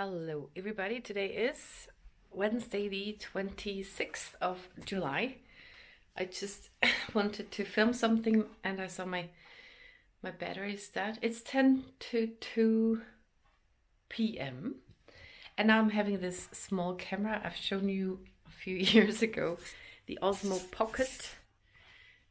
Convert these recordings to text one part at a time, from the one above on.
Hello everybody, today is Wednesday the 26th of July. I just wanted to film something and I saw my battery is dead. It's 10 to 2 p.m. and now I'm having this small camera I've shown you a few years ago, the Osmo Pocket,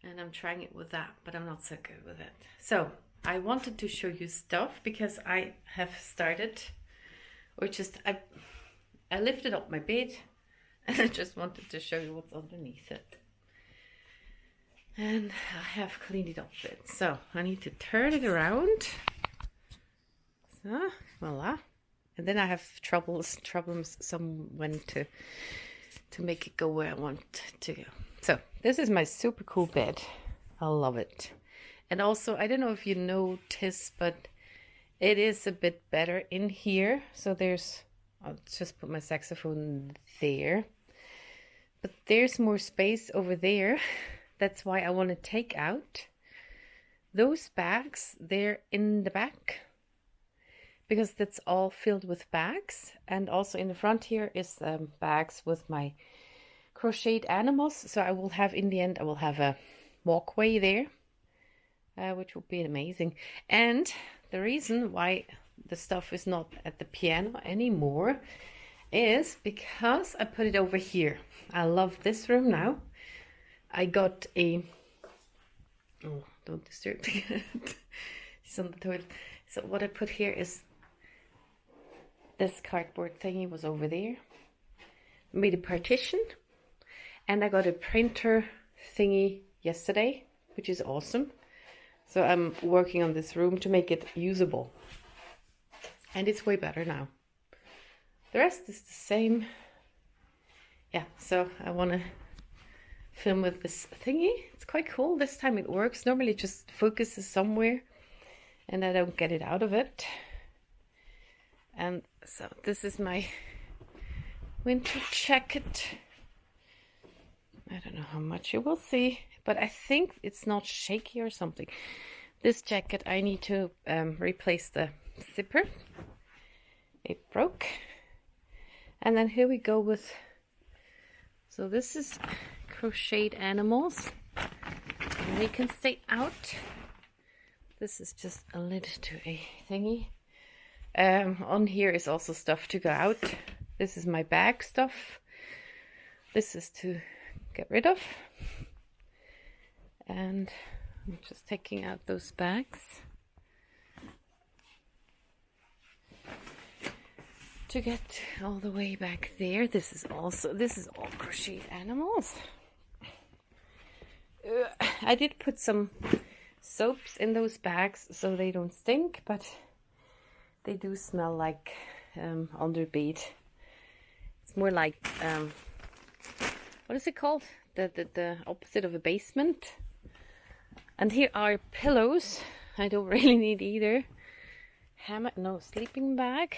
and I'm trying it with that, but I'm not so good with it. So I wanted to show you stuff because I have started, or just I lifted up my bed and I just wanted to show you what's underneath it. And I have cleaned it up a bit. So I need to turn it around. So voila. And then I have problems when to make it go where I want it to go. So this is my super cool bed. I love it. And also, I don't know if you notice, but it is a bit better in here. So I'll just put my saxophone there. But there's more space over there. That's why I want to take out those bags there in the back, because that's all filled with bags. And also in the front here is bags with my crocheted animals. So I will have, in the end, I will have a walkway there. Which will be amazing. And the reason why the stuff is not at the piano anymore is because I put it over here. I love this room now. I got a... Oh, don't disturb me. He's on the toilet. So what I put here is this cardboard thingy was over there. I made a partition. And I got a printer thingy yesterday, which is awesome. So I'm working on this room to make it usable. And it's way better now. The rest is the same. Yeah, so I want to film with this thingy. It's quite cool. This time it works. Normally it just focuses somewhere and I don't get it out of it. And so this is my winter jacket. I don't know how much you will see, but I think it's not shaky or something. This jacket, I need to replace the zipper. It broke. And then here we go with, so this is crocheted animals. And they can stay out. This is just a lid to a thingy. On here is also stuff to go out. This is my bag stuff. This is to get rid of. And I'm just taking out those bags to get all the way back there. This is all crocheted animals. I did put some soaps in those bags so they don't stink, but they do smell like underbed. It's more like what is it called? The opposite of a basement. And here are pillows. I don't really need either. Hammock, no, sleeping bag.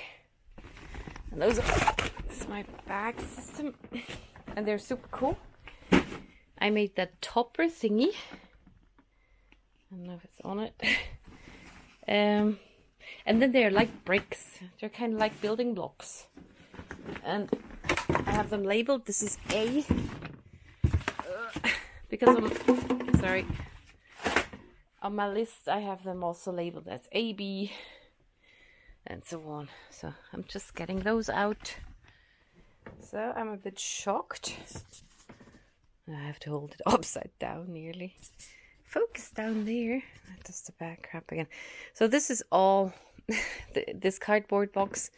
And this is my bag system. And they're super cool. I made that topper thingy. I don't know if it's on it. And then they're like bricks. They're kind of like building blocks. And I have them labeled. This is A. Because on my list I have them also labeled as A, B, and so on. So I'm just getting those out. So I'm a bit shocked. I have to hold it upside down nearly. Focus down there. That does the back crap again. So this is all this cardboard box.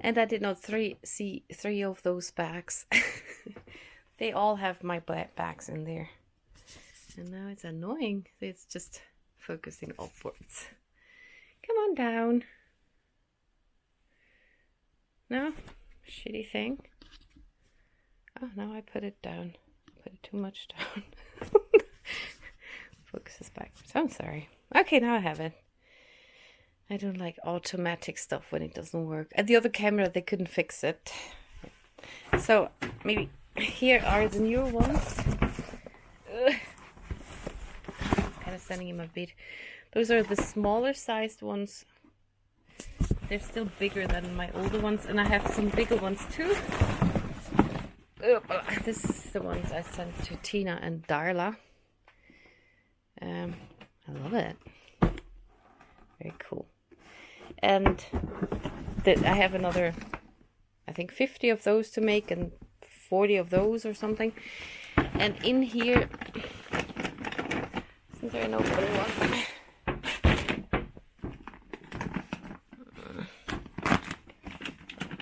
And I did not see three of those bags. They all have my bags in there. And now it's annoying. It's just focusing upwards. Come on down. No? Shitty thing. Oh, now I put it down. Put it too much down. Focuses backwards. I'm sorry. Okay, now I have it. I don't like automatic stuff when it doesn't work. At the other camera, they couldn't fix it. So, maybe here are the newer ones. Kind of standing in my bed. Those are the smaller sized ones. they're still bigger than my older ones, and I have some bigger ones too. This is the ones I sent to Tina and Darla. I love it. Very cool. And I have another, I think 50 of those to make and 40 of those or something. And in here, since there are no other one,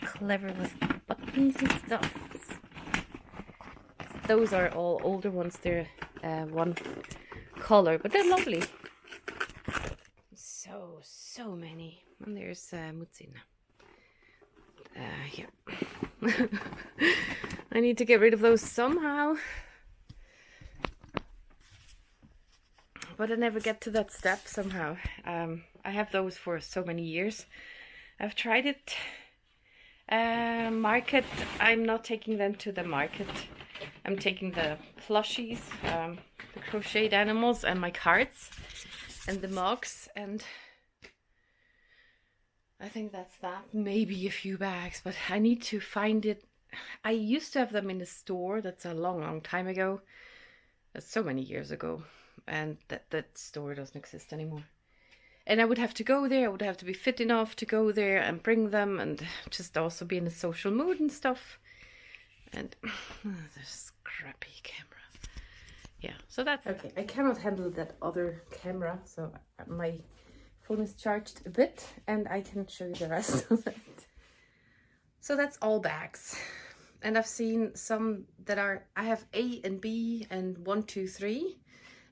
clever with buttons and stuff. Those are all older ones. They're one color, but they're lovely. So many. And there's Mutzina. Yeah. I need to get rid of those somehow. But I never get to that step somehow. I have those for so many years. I've tried it. Market, I'm not taking them to the market. I'm taking the plushies, the crocheted animals, and my cards, and the mugs, and I think that's that. Maybe a few bags, but I need to find it. I used to have them in the store. That's a long time ago. That's so many years ago, and that store doesn't exist anymore. And I would have to go there. I would have to be fit enough to go there and bring them, and just also be in a social mood and stuff. And this crappy camera. Yeah, so that's okay. I cannot handle that other camera, so my phone is charged a bit, and I can show you the rest of it. So that's all bags. And I've seen some that are, I have A and B and 1, 2, 3.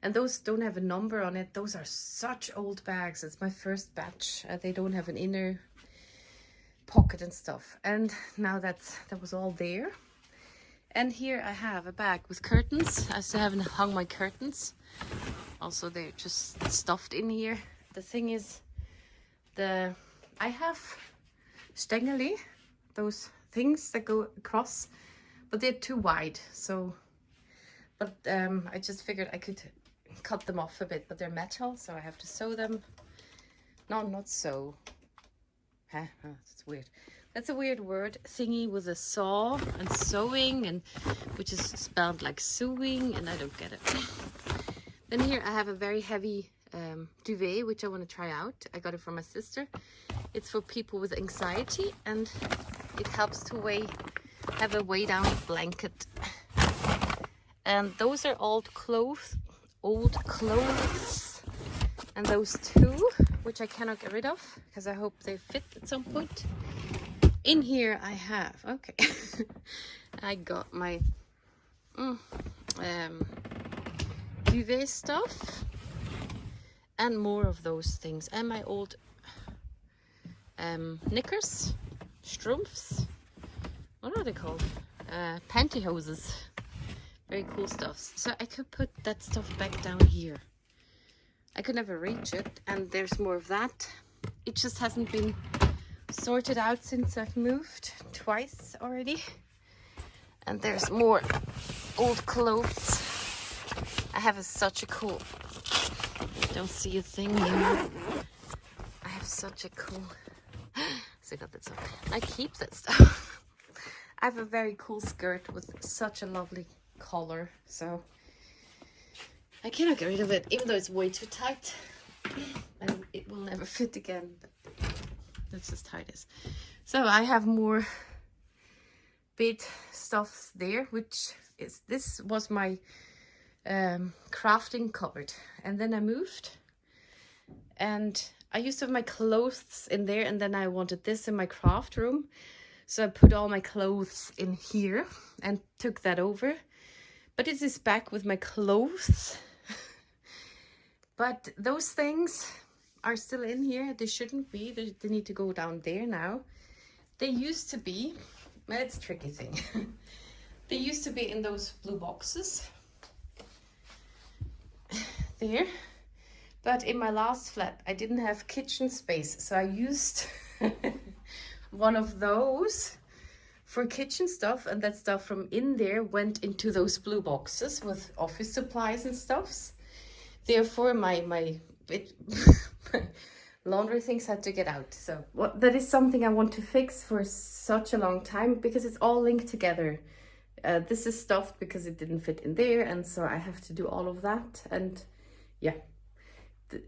And those don't have a number on it. Those are such old bags. It's my first batch. They don't have an inner pocket and stuff. And now that was all there. And here I have a bag with curtains. I still haven't hung my curtains. Also, they're just stuffed in here. The thing is, I have stängeli, those things that go across, but they're too wide. So, but I just figured I could cut them off a bit, but they're metal, so I have to sew them. No, not sew. Huh? Oh, that's weird. That's a weird word. Thingy with a saw and sewing, and which is spelled like sewing, and I don't get it. Then here I have a very heavy duvet, which I want to try out. I got it from my sister. It's for people with anxiety, and it helps to have a weigh down blanket. And those are old clothes, and those two, which I cannot get rid of because I hope they fit at some point. In here I have, okay, I got my duvet stuff and more of those things, and my old knickers, strumpfs, what are they called? Pantyhoses. Very cool stuff. So I could put that stuff back down here. I could never reach it, and there's more of that. It just hasn't been sorted out since I've moved twice already. And there's more old clothes. I have such a cool, don't see a thing here. I have such a cool, so I got that stuff. I keep that stuff. I have a very cool skirt with such a lovely collar, so I cannot get rid of it, even though it's way too tight and it will never fit again, but that's just how it is. So I have more bit stuff there, which is, this was my crafting cupboard, and then I moved and I used to have my clothes in there, and then I wanted this in my craft room, so I put all my clothes in here and took that over. But it is back with my clothes. But those things are still in here. They shouldn't be. They need to go down there now. They used to be, well, it's a tricky thing. They used to be in those blue boxes. There. But in my last flat, I didn't have kitchen space. So I used one of those for kitchen stuff, and that stuff from in there went into those blue boxes with office supplies and stuffs. Therefore, my laundry things had to get out. So that is something I want to fix for such a long time, because it's all linked together. This is stuffed because it didn't fit in there, and so I have to do all of that. And yeah,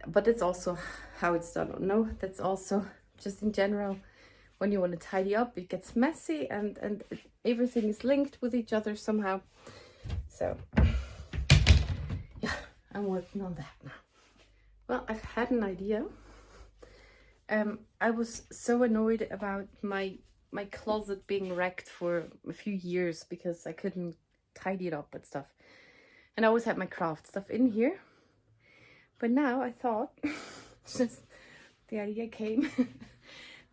but it's also how it's done. No, that's also just in general, when you want to tidy up, it gets messy, and everything is linked with each other somehow. So yeah, I'm working on that now. Well, I've had an idea. I was so annoyed about my closet being wrecked for a few years because I couldn't tidy it up and stuff. And I always had my craft stuff in here. But now I thought, just the idea came,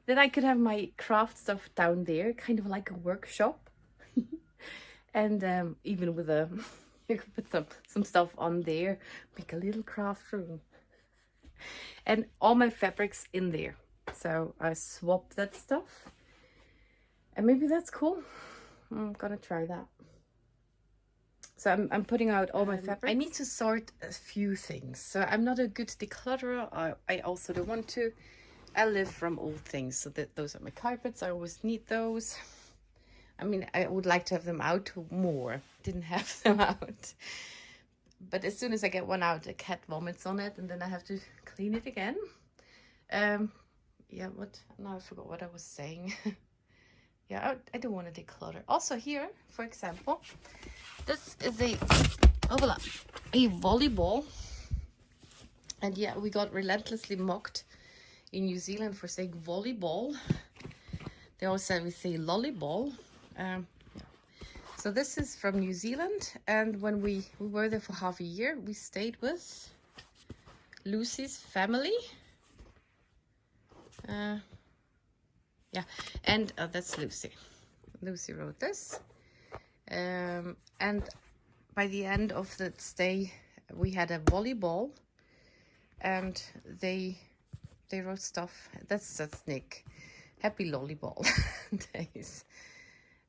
that I could have my craft stuff down there, kind of like a workshop. And even with you could put some stuff on there, make a little craft room. And all my fabrics in there. So I swapped that stuff. And maybe that's cool. I'm gonna try that. So I'm putting out all my fabrics. I need to sort a few things. So I'm not a good declutterer. I also don't want to. I live from old things. So those are my carpets. I always need those. I mean, I would like to have them out more. Didn't have them out. But as soon as I get one out, the cat vomits on it, and then I have to clean it again. Yeah, what? Now I forgot what I was saying. Yeah, I don't want to declutter. Also here, for example, this is a volleyball. And yeah, we got relentlessly mocked in New Zealand for saying volleyball. They also we say lollyball. Yeah. So this is from New Zealand, and when we were there for half a year, we stayed with Lucy's family. Yeah, and that's Lucy. Lucy wrote this. And by the end of the stay, we had a volleyball, and they wrote stuff. That's Nick. Happy lollyball days.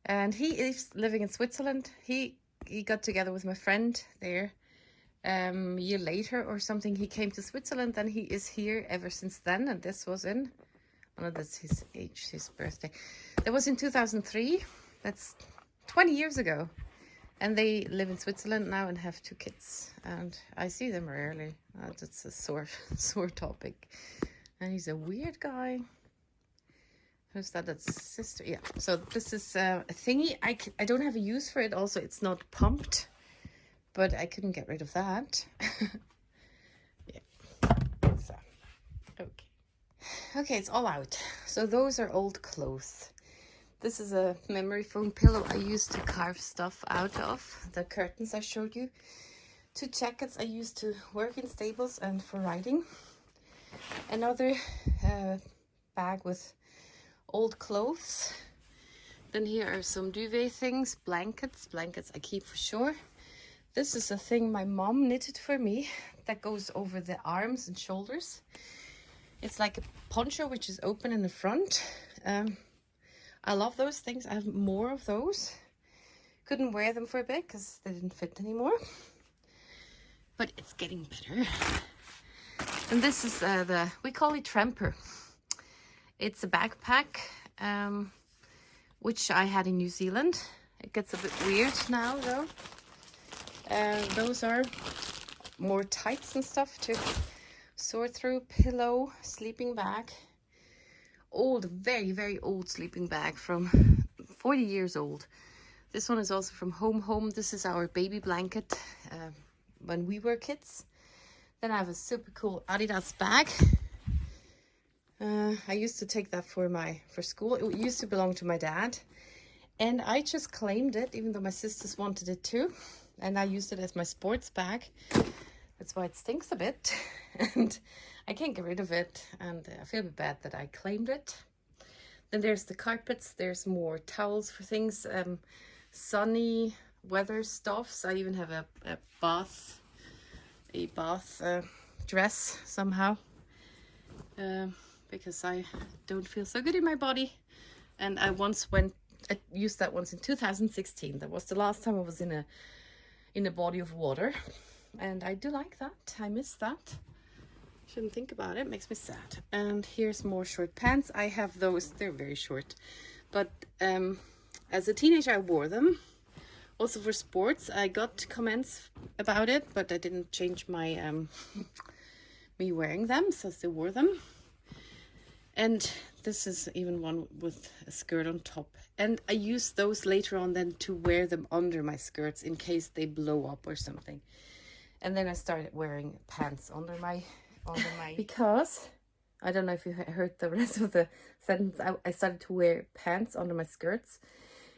And he is living in Switzerland. He got together with my friend there a year later or something. He came to Switzerland, and he is here ever since then. And this was in, oh no, that's his age, his birthday. That was in 2003. That's 20 years ago. And they live in Switzerland now and have 2 kids. And I see them rarely. That's a sore topic. And he's a weird guy. Who's that? That's sister. Yeah. So this is a thingy. I don't have a use for it. Also, it's not pumped, but I couldn't get rid of that. Yeah. So, okay, it's all out. So those are old clothes. This is a memory foam pillow I used to carve stuff out of. The curtains I showed you. 2 jackets I used to work in stables and for riding. Another bag with old clothes. Then here are some duvet things, blankets I keep for sure. This is a thing my mom knitted for me that goes over the arms and shoulders. It's like a poncho which is open in the front. I love those things. I have more of those. Couldn't wear them for a bit because they didn't fit anymore, but it's getting better. And this is we call it Tramper. It's a backpack, which I had in New Zealand. It gets a bit weird now, though. Those are more tights and stuff to sort through. Pillow, sleeping bag. Old, very, very old sleeping bag from 40 years old. This one is also from Home. This is our baby blanket when we were kids. Then I have a super cool Adidas bag. I used to take that for school. It used to belong to my dad, and I just claimed it, even though my sisters wanted it too, and I used it as my sports bag. That's why it stinks a bit, and I can't get rid of it, and I feel a bit bad that I claimed it. Then there's the carpets. There's more towels for things, sunny weather stuffs. I even have a bath dress somehow. Because I don't feel so good in my body, and I used that once in 2016. That was the last time I was in a body of water, and I do like that. I miss that. Shouldn't think about it, makes me sad. And here's more short pants. I have those, they're very short, but as a teenager I wore them. Also for sports, I got comments about it, but I didn't change my me wearing them, so I still wore them. And this is even one with a skirt on top. And I use those later on then to wear them under my skirts in case they blow up or something. And then I started wearing pants under my because I don't know if you heard the rest of the sentence. I started to wear pants under my skirts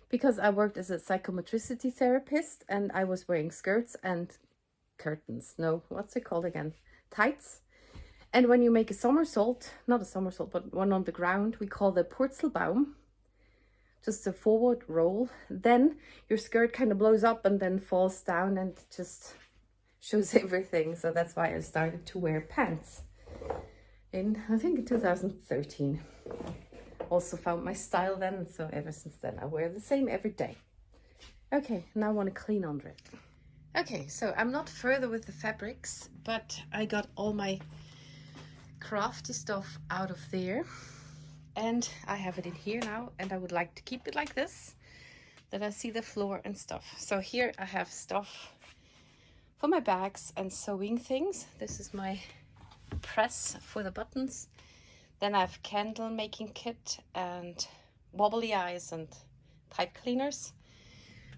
because I worked as a psychomotricity therapist and I was wearing skirts and curtains. No, what's it called again? Tights. And when you make a somersault, not a somersault, but one on the ground, we call the Purzelbaum, just a forward roll. Then your skirt kind of blows up and then falls down and just shows everything. So that's why I started to wear pants in, I think, in 2013. Also found my style then, so ever since then I wear the same every day. Okay, now I want to clean under it. Okay, so I'm not further with the fabrics, but I got all my crafty stuff out of there and I have it in here now, and I would like to keep it like this, that I see the floor and stuff. So here I have stuff for my bags and sewing things. This is my press for the buttons. Then I have candle making kit and wobbly eyes and pipe cleaners.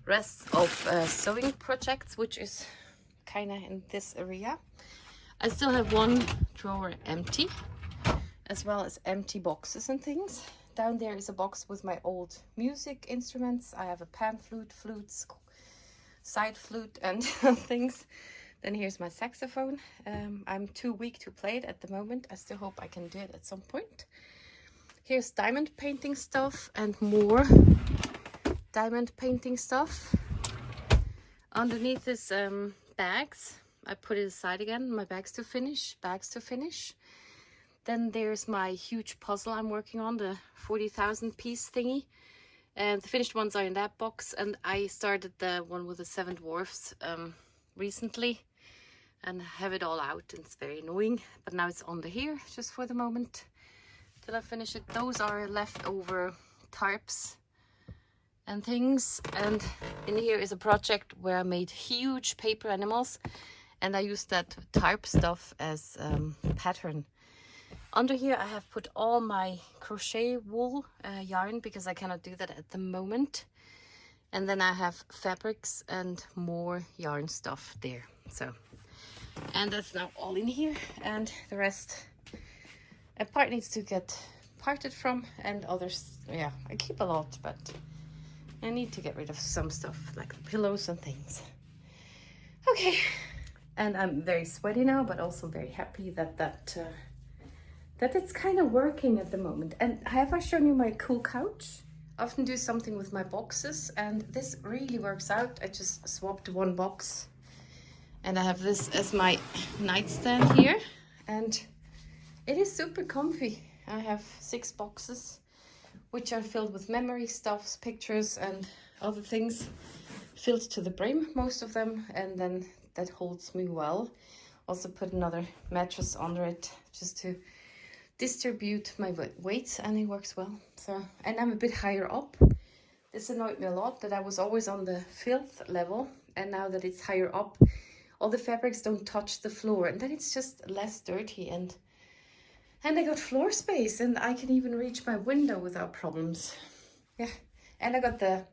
Rest of sewing projects, which is kind of in this area. I still have one drawer empty, as well as empty boxes and things. Down there is a box with my old music instruments. I have a pan flute, flutes, side flute and things. Then here's my saxophone. I'm too weak to play it at the moment. I still hope I can do it at some point. Here's diamond painting stuff and more diamond painting stuff. Underneath is bags. I put it aside again, my bags to finish. Then there's my huge puzzle I'm working on, the 40,000 piece thingy. And the finished ones are in that box, and I started the one with the 7 dwarfs recently and have it all out, and it's very annoying, but now it's under here just for the moment till I finish it. Those are leftover tarps and things, and in here is a project where I made huge paper animals and I used that tarp stuff as pattern. Under here I have put all my crochet wool yarn because I cannot do that at the moment. And then I have fabrics and more yarn stuff there. So, and that's now all in here, and the rest, a part needs to get parted from, and others, yeah, I keep a lot, but I need to get rid of some stuff like the pillows and things. Okay. And I'm very sweaty now, but also very happy that it's kind of working at the moment. And have I shown you my cool couch? I often do something with my boxes, and this really works out. I just swapped one box, and I have this as my nightstand here, and it is super comfy. I have 6 boxes, which are filled with memory stuffs, pictures, and other things, filled to the brim, most of them, and then that holds me well. Also put another mattress under it just to distribute my weight, and it works well. So, and I'm a bit higher up. This annoyed me a lot, that I was always on the filth level, and now that it's higher up, all the fabrics don't touch the floor, and then it's just less dirty, and I got floor space, and I can even reach my window without problems. Yeah, and I got the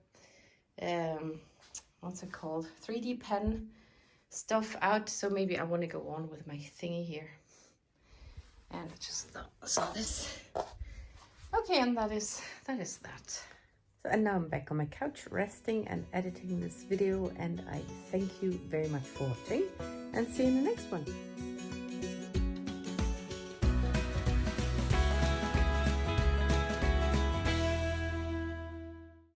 what's it called, 3D pen stuff out, so maybe I want to go on with my thingy here. And I just saw this. Okay, and that is that. So, and now I'm back on my couch resting and editing this video, and I thank you very much for watching, and see you in the next one.